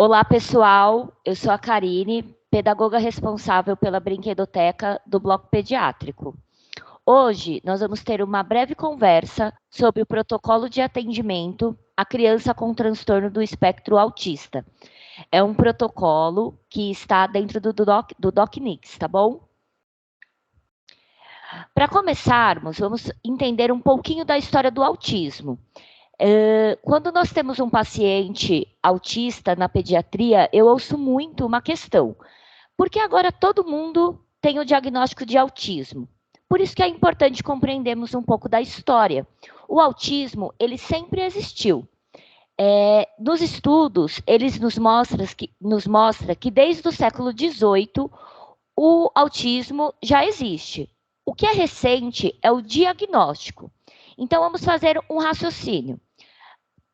Olá, pessoal. Eu sou a Karine, pedagoga responsável pela brinquedoteca do Bloco Pediátrico. Hoje, nós vamos ter uma breve conversa sobre o protocolo de atendimento à criança com transtorno do espectro autista. É um protocolo que está dentro do DocNix, tá bom? Para começarmos, vamos entender um pouquinho da história do autismo. Quando nós temos um paciente autista na pediatria, eu ouço muito uma questão. Por que agora todo mundo tem o diagnóstico de autismo? Por isso que é importante compreendermos um pouco da história. O autismo, ele sempre existiu. Nos estudos, eles nos mostra que desde o século XVIII, o autismo já existe. O que é recente é o diagnóstico. Então, vamos fazer um raciocínio.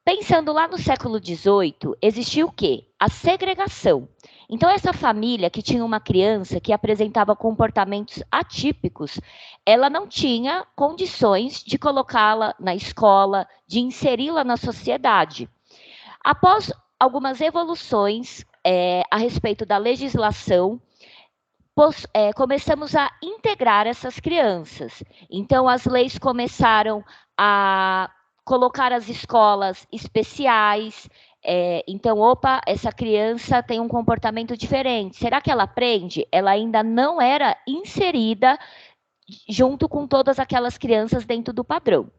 Pensando lá no século XVIII, existiu o quê? A segregação. Então, essa família que tinha uma criança que apresentava comportamentos atípicos, ela não tinha condições de colocá-la na escola, de inseri-la na sociedade. Após algumas evoluções a respeito da legislação, começamos a integrar essas crianças. Então, as leis começaram a colocar as escolas especiais. Então, essa criança tem um comportamento diferente. Será que ela aprende? Ela ainda não era inserida junto com todas aquelas crianças dentro do padrão.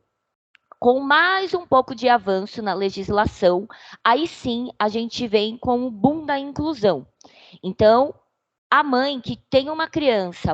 Com mais um pouco de avanço na legislação, aí sim a gente vem com o boom da inclusão. Então, a mãe que tem uma criança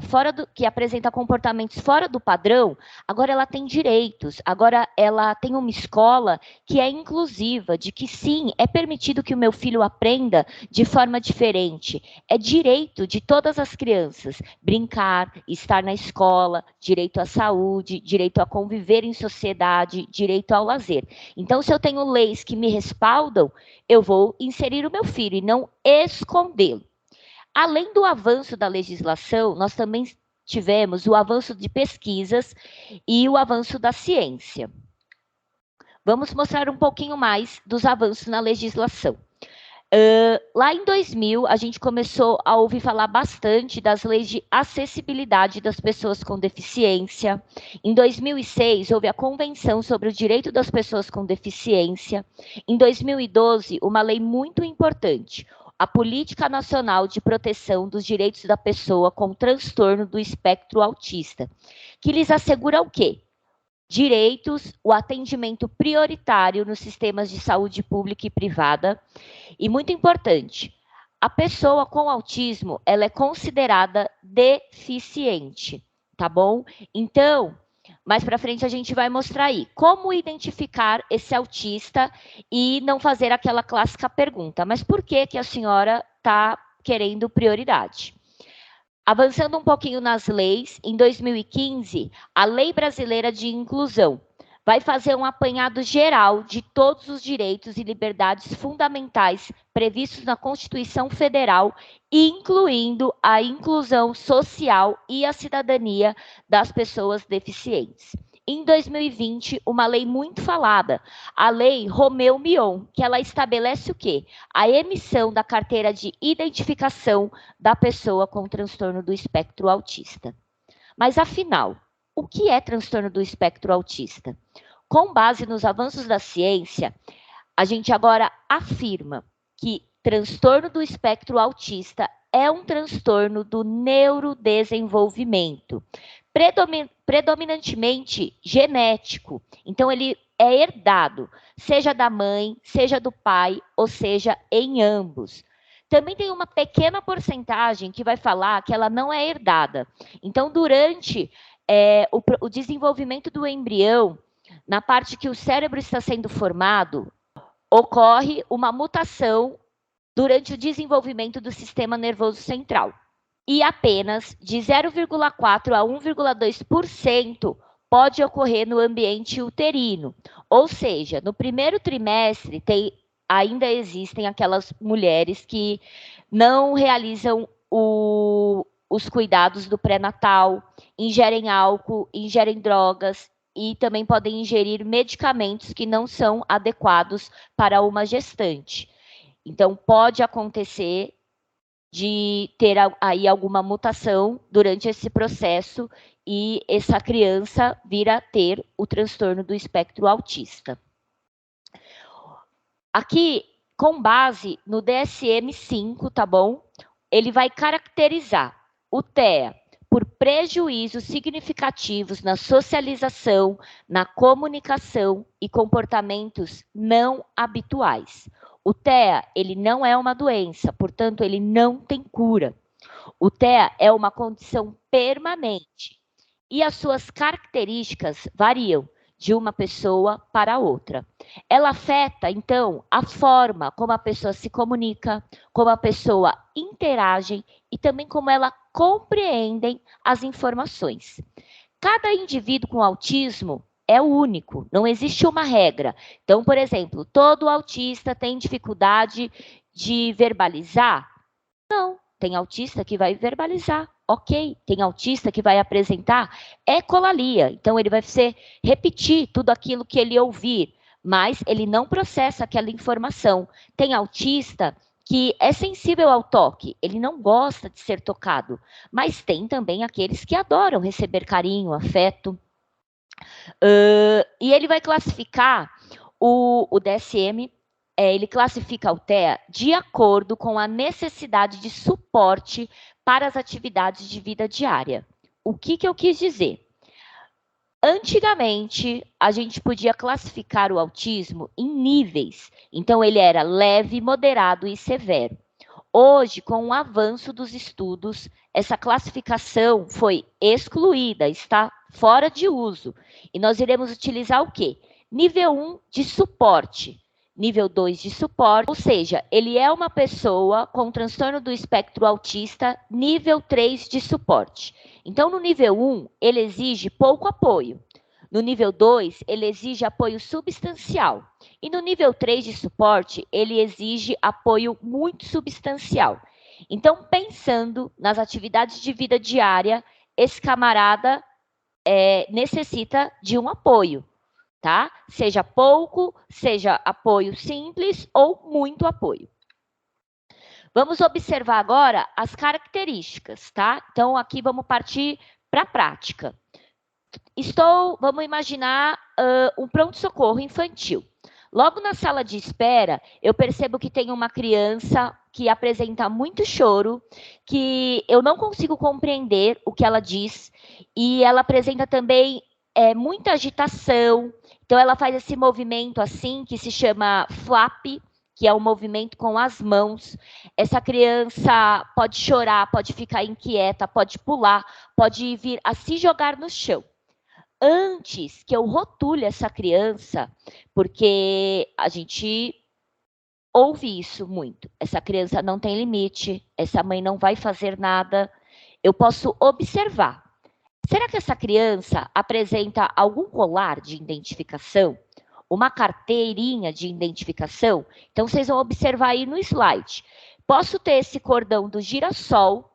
que apresenta comportamentos fora do padrão, agora ela tem direitos, agora ela tem uma escola que é inclusiva, de que sim, é permitido que o meu filho aprenda de forma diferente. É direito de todas as crianças brincar, estar na escola, direito à saúde, direito a conviver em sociedade, direito ao lazer. Então, se eu tenho leis que me respaldam, eu vou inserir o meu filho e não escondê-lo. Além do avanço da legislação, nós também tivemos o avanço de pesquisas e o avanço da ciência. Vamos mostrar um pouquinho mais dos avanços na legislação. Lá em 2000, a gente começou a ouvir falar bastante das leis de acessibilidade das pessoas com deficiência. Em 2006, houve a Convenção sobre o Direito das Pessoas com Deficiência. Em 2012, uma lei muito importante, a Política Nacional de Proteção dos Direitos da Pessoa com Transtorno do Espectro Autista, que lhes assegura o quê? Direitos, o atendimento prioritário nos sistemas de saúde pública e privada. E muito importante, a pessoa com autismo, ela é considerada deficiente, tá bom? Então, mais para frente a gente vai mostrar aí como identificar esse autista e não fazer aquela clássica pergunta, mas por que que a senhora está querendo prioridade? Avançando um pouquinho nas leis, em 2015, a Lei Brasileira de Inclusão vai fazer um apanhado geral de todos os direitos e liberdades fundamentais previstos na Constituição Federal, incluindo a inclusão social e a cidadania das pessoas deficientes. Em 2020, uma lei muito falada, a Lei Romeu-Mion, que ela estabelece o quê? A emissão da carteira de identificação da pessoa com transtorno do espectro autista. Mas, afinal, o que é transtorno do espectro autista? Com base nos avanços da ciência, a gente agora afirma que transtorno do espectro autista é um transtorno do neurodesenvolvimento, predominantemente genético. Então, ele é herdado, seja da mãe, seja do pai, ou seja, em ambos. Também tem uma pequena porcentagem que vai falar que ela não é herdada. Então, durante o desenvolvimento do embrião, na parte que o cérebro está sendo formado, ocorre uma mutação durante o desenvolvimento do sistema nervoso central. E apenas de 0,4 a 1,2% pode ocorrer no ambiente uterino. Ou seja, no primeiro trimestre ainda existem aquelas mulheres que não realizam os cuidados do pré-natal, ingerem álcool, ingerem drogas e também podem ingerir medicamentos que não são adequados para uma gestante. Então, pode acontecer de ter aí alguma mutação durante esse processo e essa criança vir a ter o transtorno do espectro autista. Aqui, com base no DSM-5, tá bom? Ele vai caracterizar o TEA por prejuízos significativos na socialização, na comunicação e comportamentos não habituais. O TEA, ele não é uma doença, portanto, ele não tem cura. O TEA é uma condição permanente e as suas características variam de uma pessoa para outra. Ela afeta, então, a forma como a pessoa se comunica, como a pessoa interage e também como ela compreendem as informações. Cada indivíduo com autismo é único, não existe uma regra. Então, por exemplo, todo autista tem dificuldade de verbalizar? Não, tem autista que vai verbalizar, ok. Tem autista que vai apresentar ecolalia, então ele vai repetir tudo aquilo que ele ouvir, mas ele não processa aquela informação. Tem autista que é sensível ao toque, ele não gosta de ser tocado, mas tem também aqueles que adoram receber carinho, afeto. E ele vai classificar o DSM, ele classifica o TEA de acordo com a necessidade de suporte para as atividades de vida diária. O que eu quis dizer? Antigamente, a gente podia classificar o autismo em níveis. Então, ele era leve, moderado e severo. Hoje, com o avanço dos estudos, essa classificação foi excluída, está fora de uso. E nós iremos utilizar o quê? Nível 1 de suporte, nível 2 de suporte, ou seja, ele é uma pessoa com transtorno do espectro autista, nível 3 de suporte. Então, no nível 1, ele exige pouco apoio. No nível 2, ele exige apoio substancial. E no nível 3 de suporte, ele exige apoio muito substancial. Então, pensando nas atividades de vida diária, esse camarada necessita de um apoio, tá? Seja pouco, seja apoio simples ou muito apoio. Vamos observar agora as características, tá? Então, aqui vamos partir para a prática. Vamos imaginar um pronto-socorro infantil. Logo na sala de espera, eu percebo que tem uma criança que apresenta muito choro, que eu não consigo compreender o que ela diz, e ela apresenta também muita agitação. Então, ela faz esse movimento assim, que se chama flap, que é o movimento com as mãos. Essa criança pode chorar, pode ficar inquieta, pode pular, pode vir a se jogar no chão. Antes que eu rotule essa criança, porque a gente ouve isso muito. Essa criança não tem limite, essa mãe não vai fazer nada. Eu posso observar. Será que essa criança apresenta algum colar de identificação? Uma carteirinha de identificação? Então, vocês vão observar aí no slide. Posso ter esse cordão do girassol,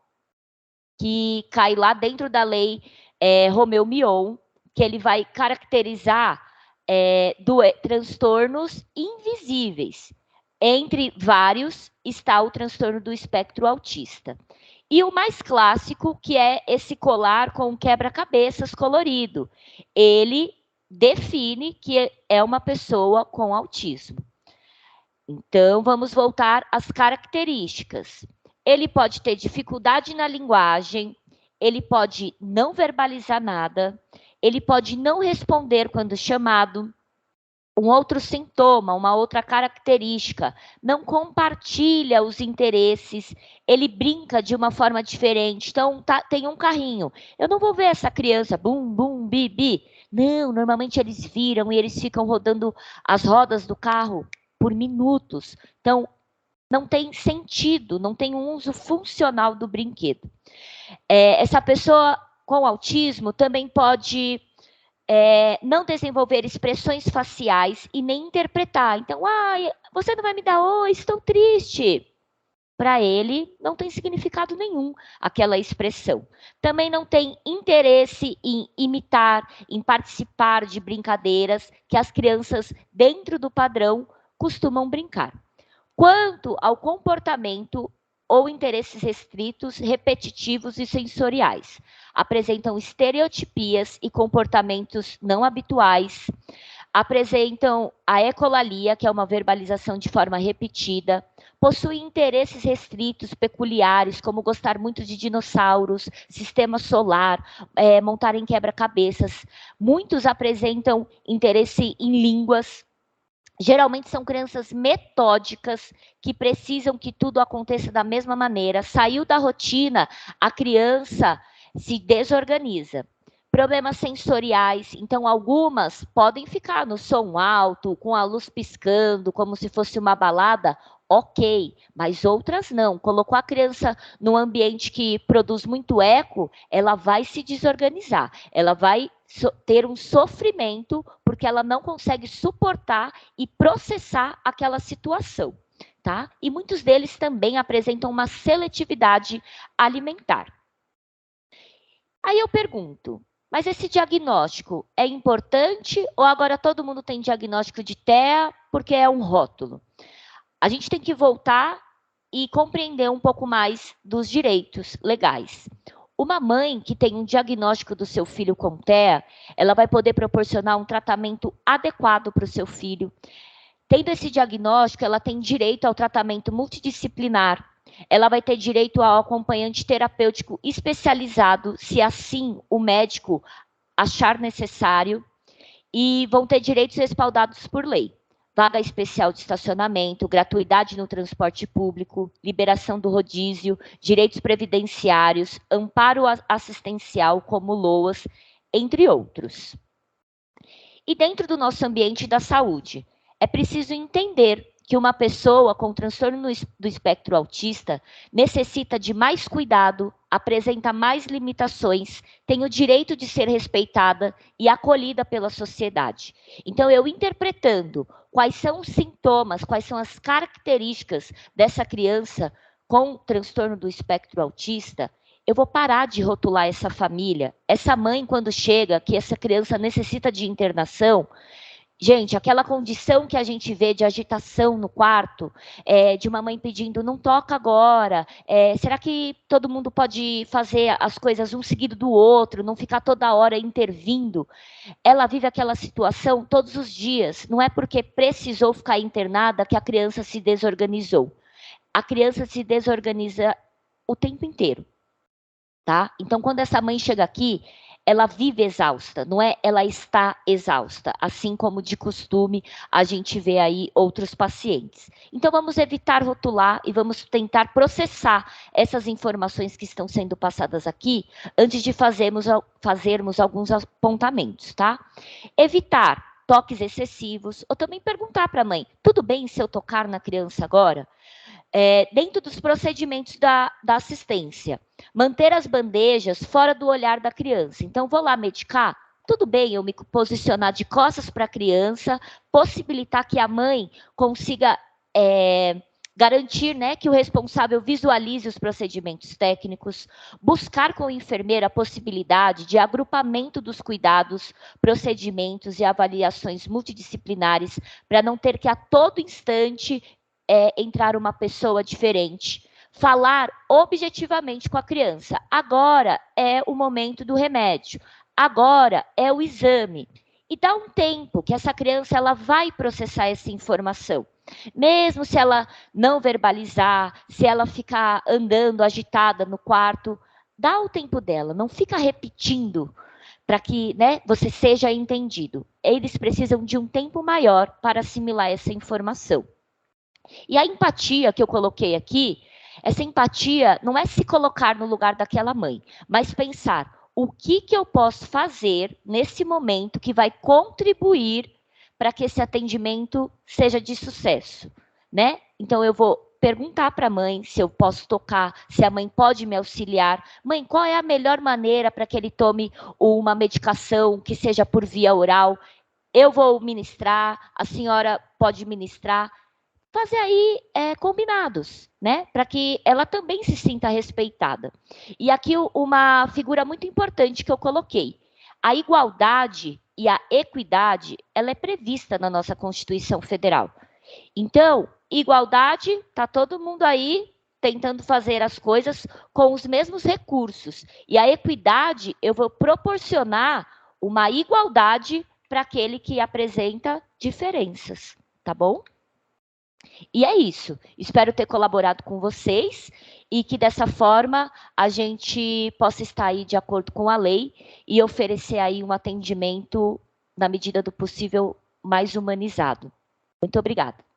que cai lá dentro da lei Romeu-Mion, que ele vai caracterizar transtornos invisíveis. Entre vários está o transtorno do espectro autista. E o mais clássico, que é esse colar com quebra-cabeças colorido. Ele define que é uma pessoa com autismo. Então, vamos voltar às características. Ele pode ter dificuldade na linguagem, ele pode não verbalizar nada, ele pode não responder quando chamado. Um outro sintoma, uma outra característica, não compartilha os interesses, ele brinca de uma forma diferente. Então, tem um carrinho. Eu não vou ver essa criança, bum, bum, bi, bi. Não, normalmente eles viram e eles ficam rodando as rodas do carro por minutos. Então, não tem sentido, não tem um uso funcional do brinquedo. Essa pessoa com autismo também pode não desenvolver expressões faciais e nem interpretar. Então, você não vai me dar oi, estou triste. Para ele, não tem significado nenhum aquela expressão. Também não tem interesse em imitar, em participar de brincadeiras que as crianças, dentro do padrão, costumam brincar. quanto ao comportamento ou interesses restritos, repetitivos e sensoriais. Apresentam estereotipias e comportamentos não habituais, apresentam a ecolalia, que é uma verbalização de forma repetida, possuem interesses restritos, peculiares, como gostar muito de dinossauros, sistema solar, montarem quebra-cabeças. Muitos apresentam interesse em línguas. Geralmente são crianças metódicas, que precisam que tudo aconteça da mesma maneira. Saiu da rotina, a criança se desorganiza. Problemas sensoriais, então algumas podem ficar no som alto, com a luz piscando, como se fosse uma balada, ok, mas outras não. Colocou a criança num ambiente que produz muito eco, ela vai se desorganizar, ela vai ter um sofrimento, porque ela não consegue suportar e processar aquela situação, tá? E muitos deles também apresentam uma seletividade alimentar. Aí eu pergunto, mas esse diagnóstico é importante ou agora todo mundo tem diagnóstico de TEA porque é um rótulo? A gente tem que voltar e compreender um pouco mais dos direitos legais. Uma mãe que tem um diagnóstico do seu filho com TEA, ela vai poder proporcionar um tratamento adequado para o seu filho. Tendo esse diagnóstico, ela tem direito ao tratamento multidisciplinar, ela vai ter direito ao acompanhante terapêutico especializado, se assim o médico achar necessário, e vão ter direitos respaldados por lei. Vaga especial de estacionamento, gratuidade no transporte público, liberação do rodízio, direitos previdenciários, amparo assistencial como LOAS, entre outros. E dentro do nosso ambiente da saúde, é preciso entender que uma pessoa com transtorno do espectro autista necessita de mais cuidado, apresenta mais limitações, tem o direito de ser respeitada e acolhida pela sociedade. Então, eu interpretando quais são os sintomas, quais são as características dessa criança com transtorno do espectro autista, eu vou parar de rotular essa família. Essa mãe, quando chega, que essa criança necessita de internação, gente, aquela condição que a gente vê de agitação no quarto, de uma mãe pedindo, não toca agora, será que todo mundo pode fazer as coisas um seguido do outro, não ficar toda hora intervindo? Ela vive aquela situação todos os dias, não é porque precisou ficar internada que a criança se desorganizou. A criança se desorganiza o tempo inteiro, tá? Então, quando essa mãe chega aqui, ela vive exausta, não é? Ela está exausta, assim como de costume a gente vê aí outros pacientes. Então vamos evitar rotular e vamos tentar processar essas informações que estão sendo passadas aqui antes de fazermos alguns apontamentos, tá? Evitar toques excessivos, ou também perguntar para a mãe, tudo bem se eu tocar na criança agora? Dentro dos procedimentos da assistência, manter as bandejas fora do olhar da criança. Então, vou lá medicar, tudo bem eu me posicionar de costas para a criança, possibilitar que a mãe consiga garantir, né, que o responsável visualize os procedimentos técnicos, buscar com o enfermeiro a possibilidade de agrupamento dos cuidados, procedimentos e avaliações multidisciplinares, para não ter que a todo instante entrar uma pessoa diferente. Falar objetivamente com a criança. Agora é o momento do remédio. Agora é o exame. E dá um tempo que essa criança ela vai processar essa informação. Mesmo se ela não verbalizar, se ela ficar andando agitada no quarto, dá o tempo dela, não fica repetindo para que, né, você seja entendido. Eles precisam de um tempo maior para assimilar essa informação. E a empatia que eu coloquei aqui, essa empatia não é se colocar no lugar daquela mãe, mas pensar o que eu posso fazer nesse momento que vai contribuir para que esse atendimento seja de sucesso, né? Então eu vou perguntar para a mãe se eu posso tocar, se a mãe pode me auxiliar. Mãe, qual é a melhor maneira para que ele tome uma medicação que seja por via oral? Eu vou ministrar, a senhora pode ministrar. Fazer aí combinados, né? Para que ela também se sinta respeitada. E aqui uma figura muito importante que eu coloquei. A igualdade e a equidade, ela é prevista na nossa Constituição Federal. Então, igualdade, está todo mundo aí tentando fazer as coisas com os mesmos recursos. E a equidade, eu vou proporcionar uma igualdade para aquele que apresenta diferenças, tá bom? E é isso. Espero ter colaborado com vocês e que dessa forma a gente possa estar aí de acordo com a lei e oferecer aí um atendimento, na medida do possível, mais humanizado. Muito obrigada.